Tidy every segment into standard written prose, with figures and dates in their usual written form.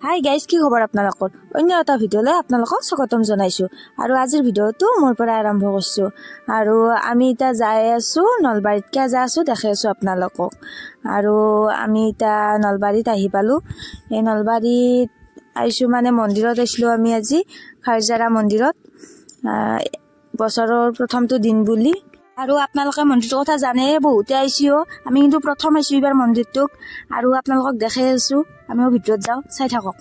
Hi guys, কি খবৰ আপোনালোকৰ? অন্য এটা ভিডিঅ'লৈ আপোনালোকক স্বাগতম জনাইছোঁ আৰু আজিৰ ভিডিঅ'টো মোৰ পৰা আৰম্ভ কৰিছোঁ। আৰু আমি এতিয়া যাই আছোঁ নলবাৰীত, কিয় যাই আছোঁ দেখাই আছোঁ আপোনালোকক। আৰু আমি এতিয়া নলবাৰীত আহি পালোঁ। এই নলবাৰীত আহিছোঁ মানে মন্দিৰত আহিছিলোঁ আমি আজি, খাৰজাৰা মন্দিৰত, বছৰৰ প্ৰথমটো দিন বুলি। আৰু আপোনালোকে মন্দিৰটোৰ কথা জানে, বহুতে আহিছোঁ। আমি কিন্তু প্ৰথম আহিছোঁ এইবাৰ মন্দিৰটোক, আৰু আপোনালোকক দেখাই আছোঁ। আমিও ভিতৰত যাওঁ, চাই থাকক।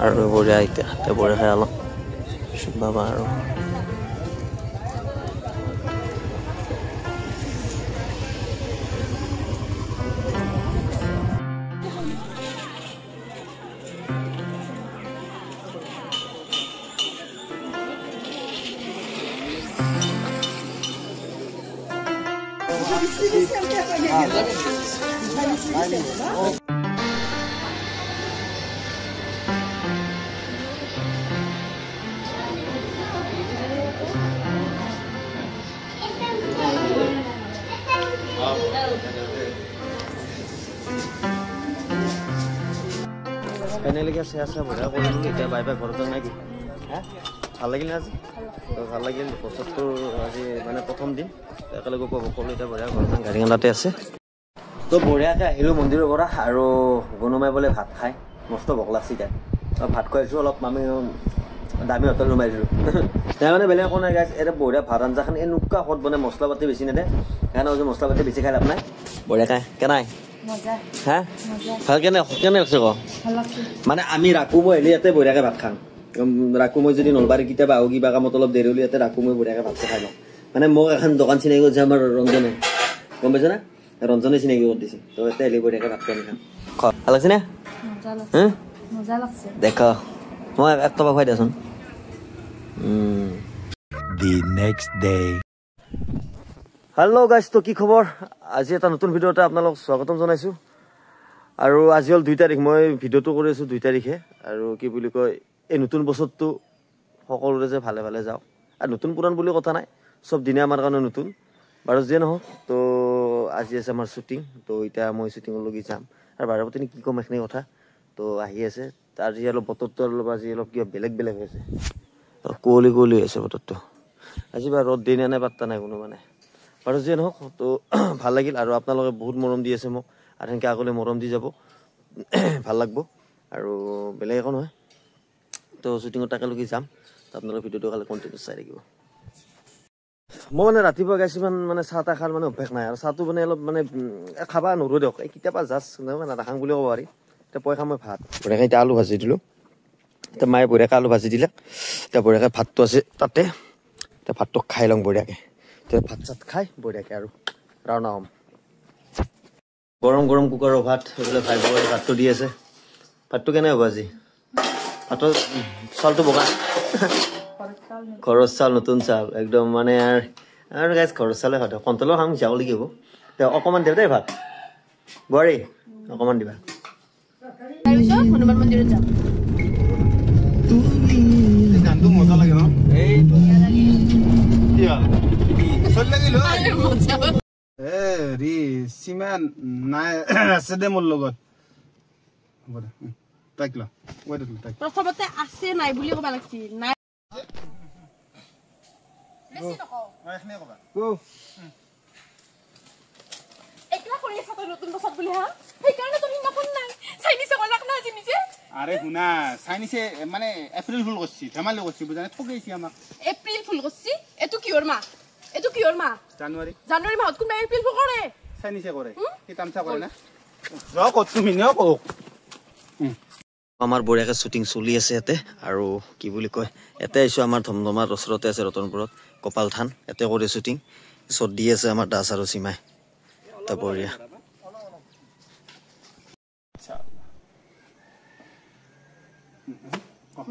আৰু বঢ়িয়া এতিয়া বঢ়িয়া খাই অলপ বাবা আৰু ফাইনেলিকে চেষ্টা বঢ়িয়া কৰিলোঁ। এতিয়া বাই বাই ঘৰত নাই কি ভাল লাগিল আজি, ভাল লাগিল। বছৰটোৰ আজি মানে প্ৰথম দিন একেলগে উপভোগ কৰিলোঁ। এতিয়া বঢ়িয়া ঘৰখন গাড়ী খানাতে আছে, তো বঢ়িয়াকৈ আহিলোঁ মন্দিৰৰ পৰা। আৰু গুণমাই বোলে ভাত খায়, মস্ত ভোক লাগছি তাই। ভাত খুৱাইছোঁ অলপ, আমি দামী হোটেল ৰুমাই দিলোঁ। তাৰ মানে বেলেগ একো নাই গাইছ, এতিয়া বঢ়িয়া ভাত আঞ্জাখন এনেকুৱা সোৱাদ বনাই, মছলা পাতি বেছি নেদে। সেইকাৰণে যে মছলা পাতি বেছি খাই লাভ নাই, বঢ়িয়াকৈ কেনাই হা ভাল কেনে লাগছে ক। মানে আমি ৰাখোঁ, মই আহিলে ইয়াতে বঢ়িয়াকৈ ভাত খাওঁ। ৰাখোঁ মই যদি নলবাৰী কেতিয়াবা আহোঁ কিবা কামত অলপ দেৰি হ'লে ইয়াতে ৰাখোঁ, মই বঢ়িয়াকৈ ভাতটো খাই লওঁ। মানে মোক এখন দোকান চিনাকি কৰিছে আমাৰ ৰঞ্জনে, গম পাইছ না? ৰঞ্জনে চিনাকি কৰি দিছে, তো ইয়াতে আহিলে বঢ়িয়াকৈ ভাত খাই খাম। ভাল লাগছে নে? দেখ মই এক টকা খুৱাই দেচোন। হেল্ল' গাইজ, তো কি খবৰ? আজি এটা নতুন ভিডিঅ'তে আপোনালোক স্বাগতম জনাইছোঁ। আৰু আজি হ'ল 2 তাৰিখ, মই ভিডিঅ'টো কৰি আছোঁ 2 তাৰিখে। আৰু কি বুলি কয়, এই নতুন বছৰটো সকলোৰে যে ভালে ভালে যাওক। আৰু নতুন পুৰাণ বুলি কথা নাই, চব দিনে আমাৰ কাৰণে নতুন বাৰু যিয়ে নহওক। তো আজি আছে আমাৰ শ্বুটিং, তো এতিয়া মই শ্বুটিঙলৈকে যাম। আৰু বাৰে প্ৰতি কি ক'ম এইখিনি কথা, তো আহি আছে। আজি অলপ বতৰটো আজি অলপ কিবা বেলেগ হৈছে, কুঁৱলী হৈছে বতৰটো আজি। বা ৰ'দ দিনে নাই পাত্তা নাই কোনো মানে। বাৰু যিয়ে নহওক, তো ভাল লাগিল। আৰু আপোনালোকে বহুত মৰম দি আছে মোক, আৰু সেনেকৈ আগলৈ মৰম দি যাব, ভাল লাগব। আৰু বেলেগ একো নহয়, তো শ্বুটিঙত তাকেলৈকে যাম। তো আপোনালোকে ভিডিঅ'টো খালি কণ্টিনিউ চাই থাকিব। মই মানে ৰাতিপুৱা গাইছোঁ, ইমান মানে চাহ তাহ খাৰ মানে অভ্যাস নাই। আৰু চাহটো মানে অলপ মানে খাবা নোৰো দিয়ক, এই কেতিয়াবা জাষ্ট নাখাং বুলি ক'ব পাৰি। এতিয়া পইচা মই ভাত বঢ়িয়াকৈ এতিয়া আলু ভাজি দিলোঁ। এতিয়া মায়ে বঢ়িয়াকৈ আলু ভাজি দিলে, এতিয়া বঢ়িয়াকৈ ভাতটো আছে তাতে। এতিয়া ভাতটো খাই লওঁ বঢ়িয়াকৈ। এতিয়া ভাত চাত খাই বঢ়িয়াকৈ আৰু ৰাওনা হ'ম। গৰম গৰম কুকাৰৰ ভাত, এইফালে ভাই ভাতটো দি আছে। ভাতটো কেনে হ'ব আজি? ভাতৰ চাউলটো বগা, ঘৰৰ চাউল, নতুন চাউল একদম মানে। আৰু গাইজ ঘৰৰ চাউলে ভাত, কণ্ট্ৰলৰ খাম যাব লাগিব। তেওঁ অকণমান দিওঁ দেই ভাত, বোৱাৰী অকণমান দিবা। হনুমান মন্দিৰত যাম। মজা লাগে ন? চিমান নাই আছে দে মোৰ লগত। প্ৰথমতে আছে নাই বুলি ক'বা লাগছি। নাই আৰে শুনা, চাইনিছে মানে এপ্ৰিল ফুল কৰিছি, ধেমালি কৰিছি, বুজানে ঠগাইছি আমাক। এপ্ৰিল ফুল কৰিছি? এইটো কিহৰ মাহ? এইটো কিহৰ মাহ? জানুৱাৰী। জানুৱাৰী মাহত কোনোবাই এপ্ৰিল ফুল কৰে? চাইনিছে কৰে, কি তামচা কৰে না? যাও কত তুমি ন কওক। আমাৰ বঢ়িয়াকৈ শ্বুটিং চলি আছে ইয়াতে। আৰু কি বুলি কয়, ইয়াতে আহিছোঁ আমাৰ ধমধমাৰ ওচৰতে আছে ৰতনপুৰত কপাল থান, ইয়াতে কৰি শ্বুটিং। চত দি আছে আমাৰ দাস আৰু সীমাই, তা বঢ়িয়া।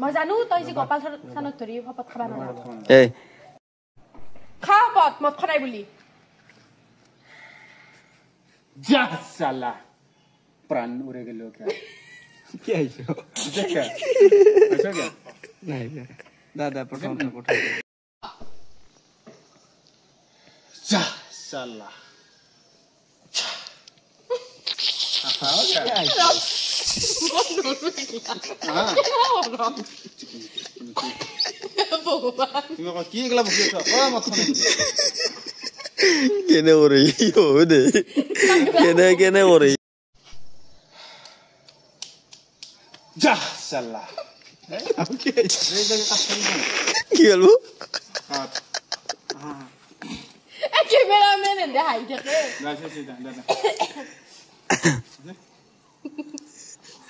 মই জানো তই যে গোপাল থানত ধৰি শপত খাবা নালাগে। এই খা শপত, মদ খৰাই বুলি যা সালা প্রাণ উড়ে গেল क्या কি আইছো দেখা আইছো কি নাই দাদা প্রথম যা সালা আফাও যা তুমি কি এগুলা বকি আছো ও মত কেনে ওরে ও দে কেনে ওরে যা সালা ওকে এই জায়গা কাজ করি কি হলো ক্যামেরাম্যান এনে হাই থাকে দাদা সিধা দাদা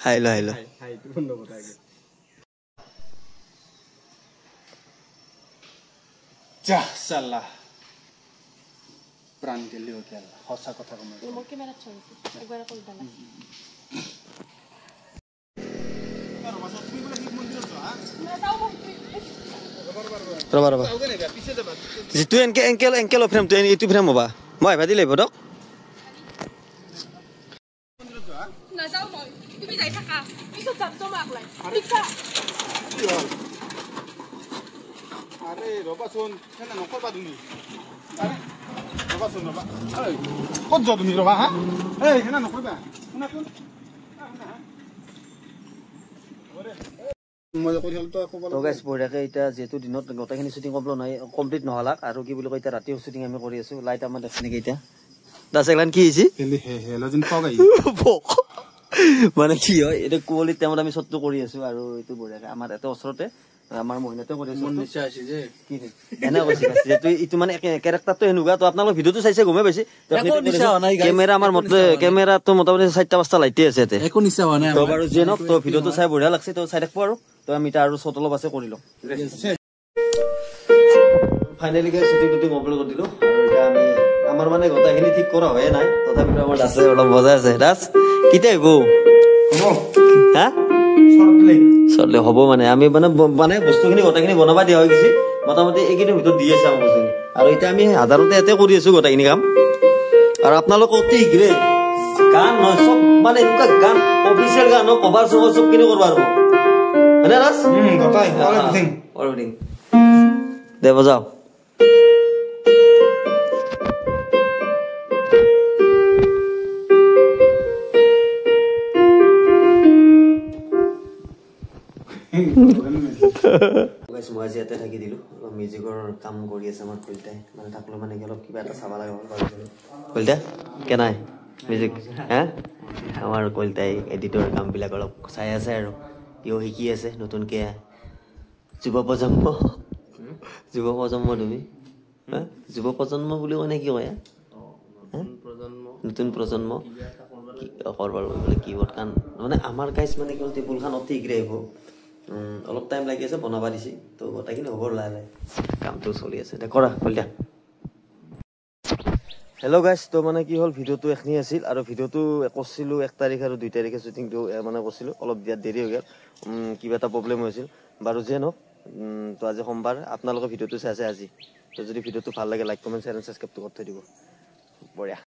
হাইলো হাই তুই বন্ধ কথা আগে যা সালা প্রাণ গেল কি হসা কথা কম মোক ক্যামেরা চলছে একবার কল দাও ৰবা যিটো এংকেল ফ্ৰেমটো এইটো ফ্ৰেম হ'বা মই ভাবি লাগিব দক নাযাও মই তুমি যাই থাকা পিছত যাম তোমাক লাই ঠিকা আরে রবা শুন কেন নকবা তুমি আরে রবা শুন রবা এই কত যাও তুমি রবা হ্যাঁ এই কেন নকবা শুনা শুন তো গাইছ বঢ়িয়াকে এতিয়া যেহেতু দিনত গোটেইখিনি শ্বুটিং কমপ্লিট নহলাক আৰু কি বুলি কয় এতিয়া ৰাতিও শ্বুটিং আমি কৰি আছো লাইট আমাৰ দেখছে নেকি এতিয়া দাস এগলান কি হৈছে মানে কি হয় এতিয়া কুঁৱলীত টাইমত আমি শ্বটটো কৰি আছো আৰু এইটো বঢ়িয়াকে আমাৰ ইয়াতে ওচৰতে আমাৰ মহিলাতে কৰি আছো এনে কৈছে যেহেতু এইটো মানে কেৰেক্টাৰটো সেনেকুৱা তো আপোনালোক ভিডিঅ'টো চাইছে গমেই পাইছে কেমেৰা আমাৰ কেমেৰাটো মোটামুটি 4-5টা লাইটে আছে ইয়াতে একো নিচা হোৱা নাই তো বাৰু যে নক তো ভিডিঅ'টো চাই বঢ়িয়া লাগছে তো চাই থাকবো আৰু তো আমি এটা আৰু শ্বট অলপ আছে কৰি লওঁ ফাইনেলি গাইছ শ্বুটিংটো কমপ্লিট কৰি দিলো আৰু এতিয়া আমি আমাৰ মানে গোটেইখিনি ঠিক কৰা হয়ে নাই তথাপিতো আমাৰ দাসে অলপ বজাই আছে দাস কেতিয়া গো হ'ব হা চলে হ'ব মানে আমি মানে বস্তুখিনি গোটেইখিনি বনাব দিয়া হৈ গৈছে মোটামুটি এইকেইদিনৰ ভিতৰত দি আছে আমাৰ বস্তুখিনি আৰু এতিয়া আমি সাধাৰণতে ইয়াতে কৰি আছো গোটেইখিনি কাম আৰু আপোনালোক অতি শীঘ্ৰে গান নহয় চব মানে এনেকুৱা গান অফিচিয়েল গান কভাৰ চভাৰ চবখিনি কৰিব পাৰিব হয়নে দাস অলৰেডি দে বজাও মই আজি ইয়াতে থাকি দিলো মিউজিকৰ কাম কৰি আছে আমাৰ কলিতাই মানে থাকলো মানে অলপ কিবা এটা চাব লাগে কলিতা কেনাই মিউজিক হা আমাৰ কলিতাই এডিটৰ কামবিলাক অলপ চাই আছে আৰু ইও শিকি আছে নতুনকে যুৱ প্ৰজন্ম তুমি যুৱ প্ৰজন্ম বুলি মানে কি কয় নতুন প্ৰজন্ম কৰবাৰ বোলে কিবোৰ্ড কান মানে আমাৰ গাইছ মানে কি টেবুল খান অতি শীঘ্ৰে আহিব অলপ টাইম লাগি আছে বনাবা দিছি তো গোটেইখিনি হ'ব লাহে কামটো চলি আছে দে কৰা কলিতা হেল্ল' গাইছ তো মানে কি হ'ল ভিডিঅ'টো এখনি আছিল আৰু ভিডিঅ'টো কৰিছিলোঁ 1 তাৰিখ আৰু 2 তাৰিখে শ্বুটিংটো মানে কৰিছিলোঁ অলপ দিয়াত দেৰি হৈ গ'ল কিবা এটা প্ৰব্লেম হৈছিল বাৰু যে নহওক তো আজি সোমবাৰ আপোনালোকে ভিডিঅ'টো চাইছে আজি তো যদি ভিডিঅ'টো ভাল লাগে লাইক কমেণ্ট শ্বেয়াৰ এণ্ড ছাবস্ক্ৰাইবটো কৰি থৈ দিব বঢ়িয়া